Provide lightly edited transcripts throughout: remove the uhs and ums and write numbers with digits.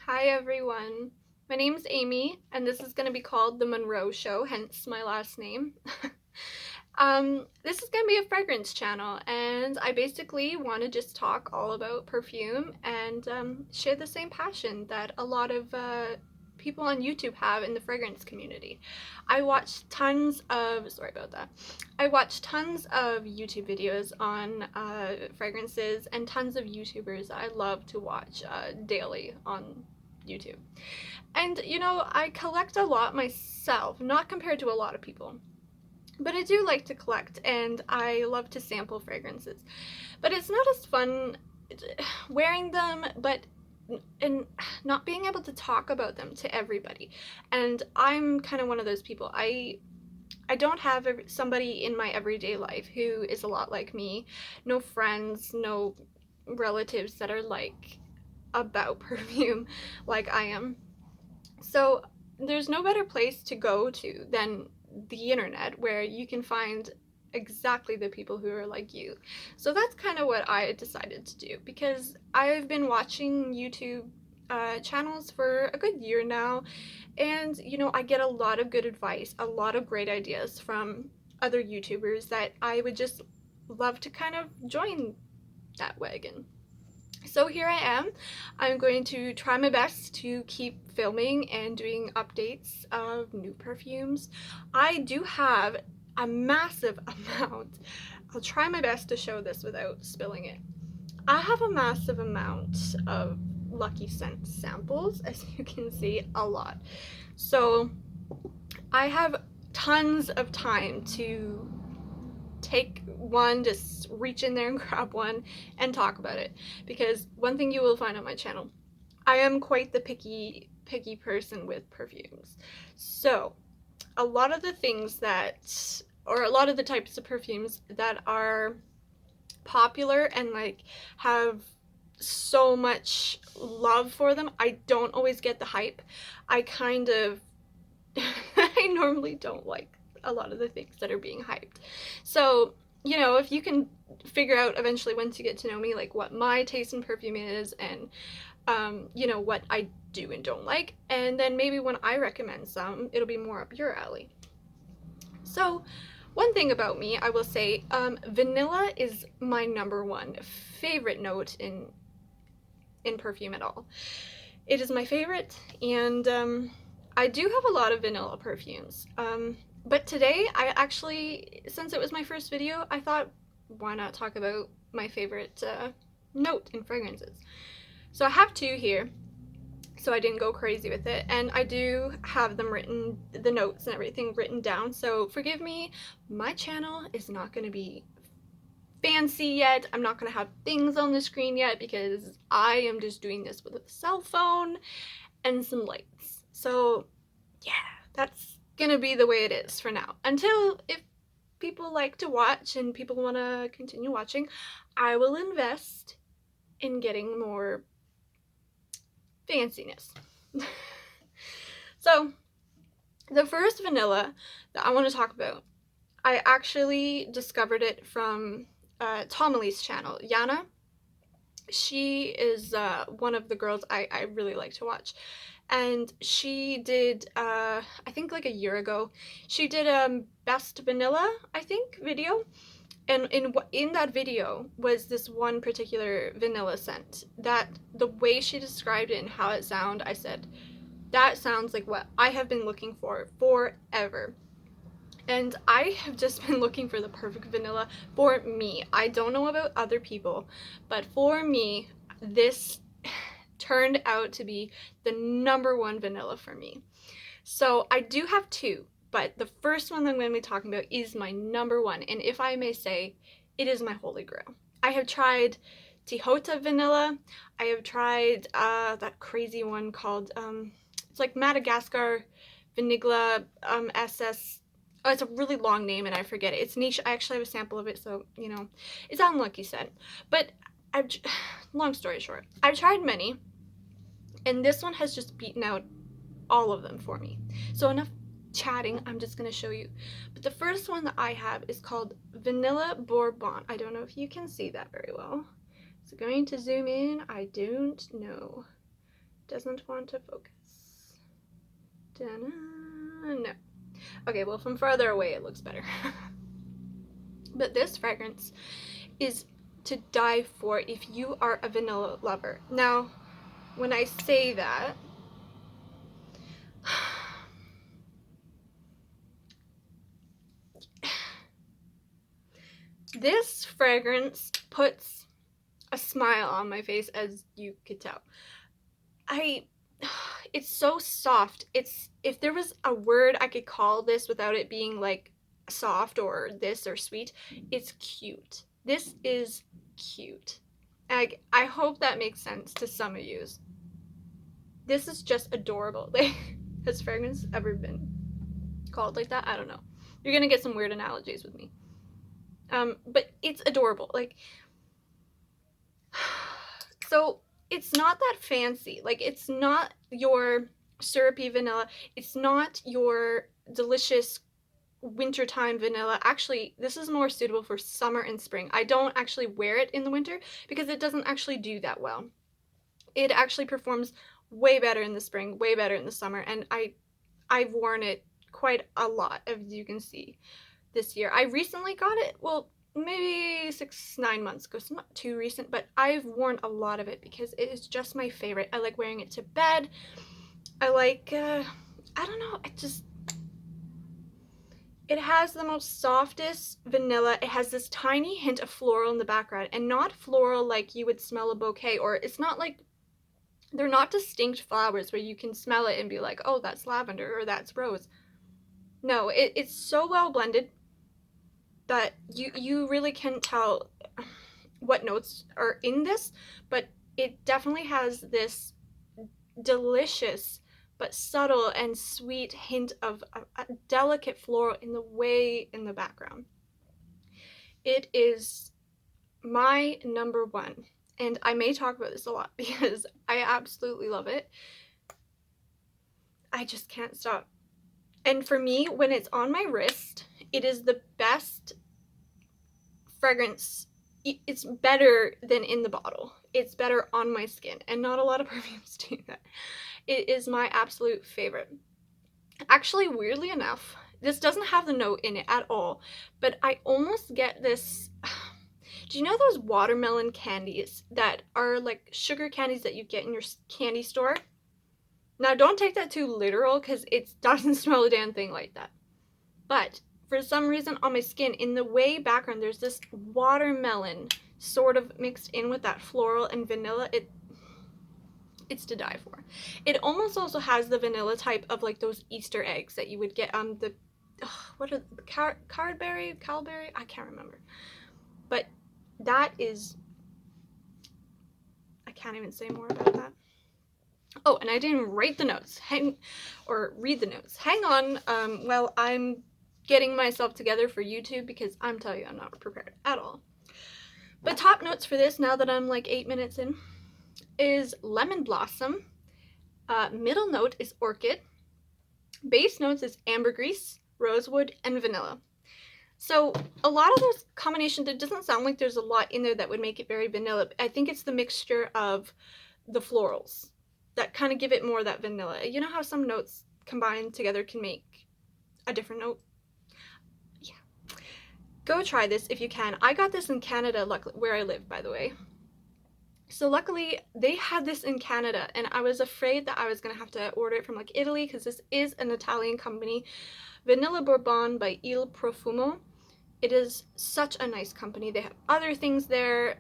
Hi everyone, my name's Amy and this is going to be called The Monroe Show, hence my last name. This is going to be a fragrance channel and I basically want to just talk all about perfume and share the same passion that a lot of people on YouTube have in the fragrance community. I watched tons of, I watched tons of YouTube videos on fragrances and tons of YouTubers that I love to watch daily on YouTube. And you know, I collect a lot myself, not compared to a lot of people. But I do like to collect and I love to sample fragrances. But it's not as fun wearing them, but and not being able to talk about them to everybody. And I'm kind of one of those people. I don't have somebody in my everyday life who is a lot like me. No friends, no relatives that are like about perfume like I am. So there's no better place to go to than the internet where you can find exactly the people who are like you. So that's kind of what I decided to do because I've been watching YouTube channels for a good year now, and you know, I get a lot of good advice, a lot of great ideas from other YouTubers that I would just love to kind of join that wagon. So here I am. I'm going to try my best to keep filming and doing updates of new perfumes. I do have a massive amount. I'll try my best to show this without spilling it. I have a massive amount of Lucky Scent samples, as you can see, a lot. So I have tons of time to take one, just reach in there and grab one and talk about it. Because one thing you will find on my channel, I am quite the picky person with perfumes. So a lot of the things that, or a lot of the types of perfumes that are popular and like have so much love for them, I don't always get the hype. I kind of I normally don't like a lot of the things that are being hyped. So, you know, if you can figure out eventually once you get to know me, like what my taste in perfume is and, you know, what I do and don't like, and then maybe when I recommend some, it'll be more up your alley. So, one thing about me, I will say, vanilla is my number one favorite note in perfume at all. It is my favorite, and I do have a lot of vanilla perfumes. But today, I actually, since it was my first video, I thought, why not talk about my favorite note in fragrances? So I have two here, so I didn't go crazy with it, and I do have them written, the notes and everything written down, so forgive me, my channel is not going to be fancy yet. I'm not going to have things on the screen yet because I am just doing this with a cell phone and some lights. So yeah, that's gonna be the way it is for now. Until if people like to watch and people want to continue watching, I will invest in getting more fanciness. So the first vanilla that I want to talk about, I actually discovered it from Tomali's channel, Yana. She is one of the girls I really like to watch, and she did I think like a year ago she did best vanilla, I think, video, and in that video was this one particular vanilla scent that the way she described it and how it sounded, I said that sounds like what I have been looking for forever. And I have just been looking for the perfect vanilla for me. I don't know about other people, but for me, this turned out to be the number one vanilla for me. So I do have two, but the first one that I'm going to be talking about is my number one. And if I may say, it is my holy grail. I have tried Tihota vanilla. I have tried that crazy one called, it's like Madagascar Vanilla SS. Oh, it's a really long name and I forget it. It's niche. I actually have a sample of it, so, you know, it's on Lucky Scent. But long story short, I've tried many, and this one has just beaten out all of them for me. So enough chatting, I'm just going to show you. But the first one that I have is called Vanilla Bourbon. I don't know if you can see that very well. Is it going to zoom in? I don't know. Doesn't want to focus. No. Okay, well, from farther away it looks better. But this fragrance is to die for if you are a vanilla lover. Now, when I say that, this fragrance puts a smile on my face, as you could tell. It's so soft. If there was a word I could call this without it being like soft or this or sweet, it's cute. This is cute. I hope that makes sense to some of you. This is just adorable. Like, has fragrance ever been called like that? I don't know. You're gonna get some weird analogies with me. But it's adorable. Like, so it's not that fancy. Like, it's not your syrupy vanilla. It's not your delicious wintertime vanilla. Actually, this is more suitable for summer and spring. I don't actually wear it in the winter because it doesn't actually do that well. It actually performs way better in the spring, way better in the summer, and I've worn it quite a lot, as you can see, this year. I recently got it, well, maybe 9 months ago, so not too recent, but I've worn a lot of it because it is just my favorite. I like wearing it to bed. I like, I don't know, it has the most softest vanilla. It has this tiny hint of floral in the background, and not floral like you would smell a bouquet, or it's not like, they're not distinct flowers where you can smell it and be like, oh, that's lavender or that's rose. No, it's so well blended that you really can't tell what notes are in this, but it definitely has this delicious but subtle and sweet hint of a delicate floral in the way in the background. It is my number one, and I may talk about this a lot because I absolutely love it. I just can't stop. And for me, when it's on my wrist, it is the best fragrance. It's better than in the bottle. It's better on my skin, and not a lot of perfumes do that. It is my absolute favorite. Actually, weirdly enough, this doesn't have the note in it at all, but I almost get this. Do you know those watermelon candies that are like sugar candies that you get in your candy store? Now, don't take that too literal because it doesn't smell a damn thing like that. But for some reason on my skin, in the way background, there's this watermelon sort of mixed in with that floral and vanilla. It's to die for. It almost also has the vanilla type of like those Easter eggs that you would get on the, what are the Calberry? I can't remember. But that is, I can't even say more about that. Oh, and I didn't write the notes. Read the notes. Hang on, while I'm getting myself together for YouTube, because I'm telling you, I'm not prepared at all. But top notes for this, now that I'm like 8 minutes in, is lemon blossom. Middle note is orchid. Base notes is ambergris, rosewood, and vanilla. So a lot of those combinations, it doesn't sound like there's a lot in there that would make it very vanilla. I think it's the mixture of the florals that kind of give it more of that vanilla. You know how some notes combined together can make a different note? Yeah. Go try this if you can. I got this in Canada, luckily, where I live, by the way. So luckily, they had this in Canada, and I was afraid that I was going to have to order it from like Italy, because this is an Italian company. Vanilla Bourbon by Il Profvmo. It is such a nice company. They have other things there,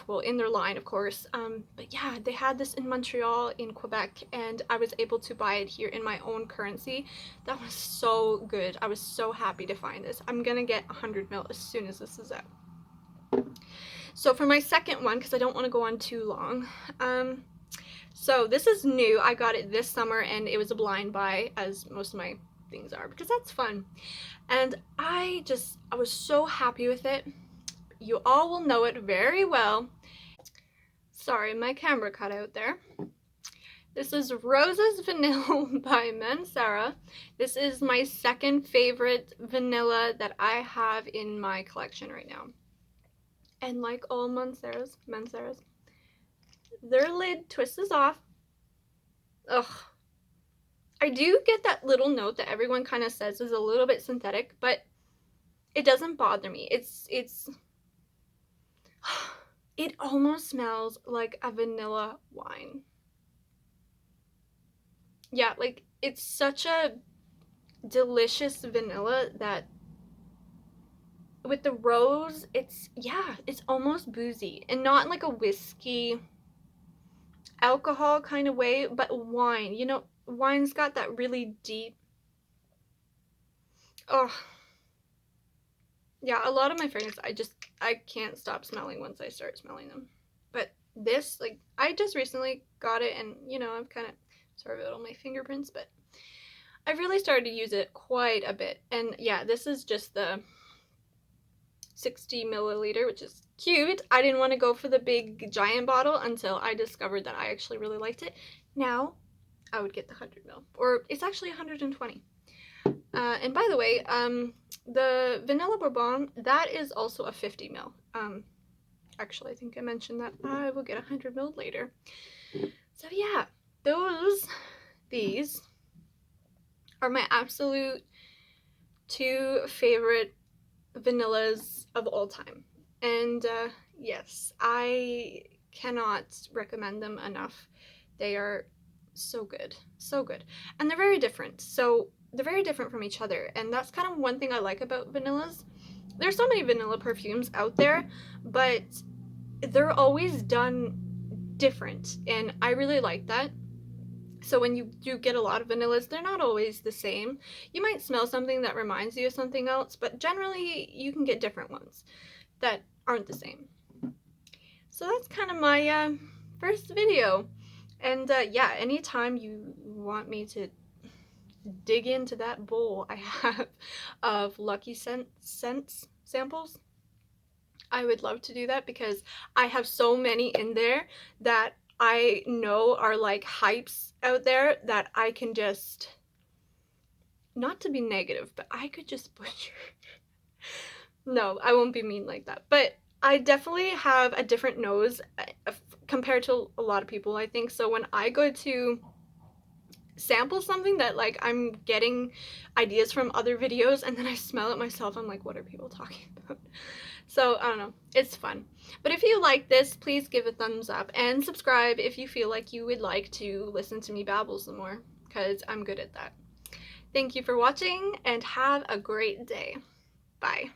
well, in their line, of course. But yeah, they had this in Montreal, in Quebec, and I was able to buy it here in my own currency. That was so good. I was so happy to find this. I'm gonna get 100 ml as soon as this is out. So for my second one, because I don't want to go on too long, so this is new. I got it this summer, and it was a blind buy, as most of my things are, because that's fun. And I was so happy with it. You all will know it very well. Sorry, my camera cut out there. This is Roses Vanille by Mancera. This is my second favorite vanilla that I have in my collection right now. And like all Manceras, their lid twists off. ugh. I do get that little note that everyone kind of says is a little bit synthetic, but it doesn't bother me. It almost smells like a vanilla wine. Yeah, like it's such a delicious vanilla that with the rose, it's almost boozy and not in like a whiskey alcohol kind of way, but wine. You know, wine's got that really deep. Oh, yeah, a lot of my fragrances I can't stop smelling once I start smelling them. But this, like, I just recently got it, and you know, I've kind of sort of it on my fingerprints, but I've really started to use it quite a bit. And yeah, this is just the 60 milliliter, which is cute. I didn't want to go for the big giant bottle until I discovered that I actually really liked it. Now I would get the 100 ml, or it's actually 120. And by the way, the Vanille Bourbon, that is also a 50 ml. Actually, I think I mentioned that I will get 100 ml later. So yeah, these are my absolute 2 favorite vanillas of all time. And yes, I cannot recommend them enough. They are so good, so good. And they're very different. So they're very different from each other. And that's kind of one thing I like about vanillas. There's so many vanilla perfumes out there, but they're always done different. And I really like that. So when you do get a lot of vanillas, they're not always the same. You might smell something that reminds you of something else, but generally you can get different ones that aren't the same. So that's kind of my first video. And yeah, anytime you want me to dig into that bowl I have of Lucky Scents samples, I would love to do that because I have so many in there that I know are like hypes out there that I can just, not to be negative, but I could just butcher. No, I won't be mean like that. But I definitely have a different nose compared to a lot of people, I think. So when I go to sample something that like I'm getting ideas from other videos and then I smell it myself, I'm like, what are people talking about? So I don't know, it's fun. But if you like this, please give a thumbs up and subscribe if you feel like you would like to listen to me babble some more, because I'm good at that. Thank you for watching and have a great day. Bye.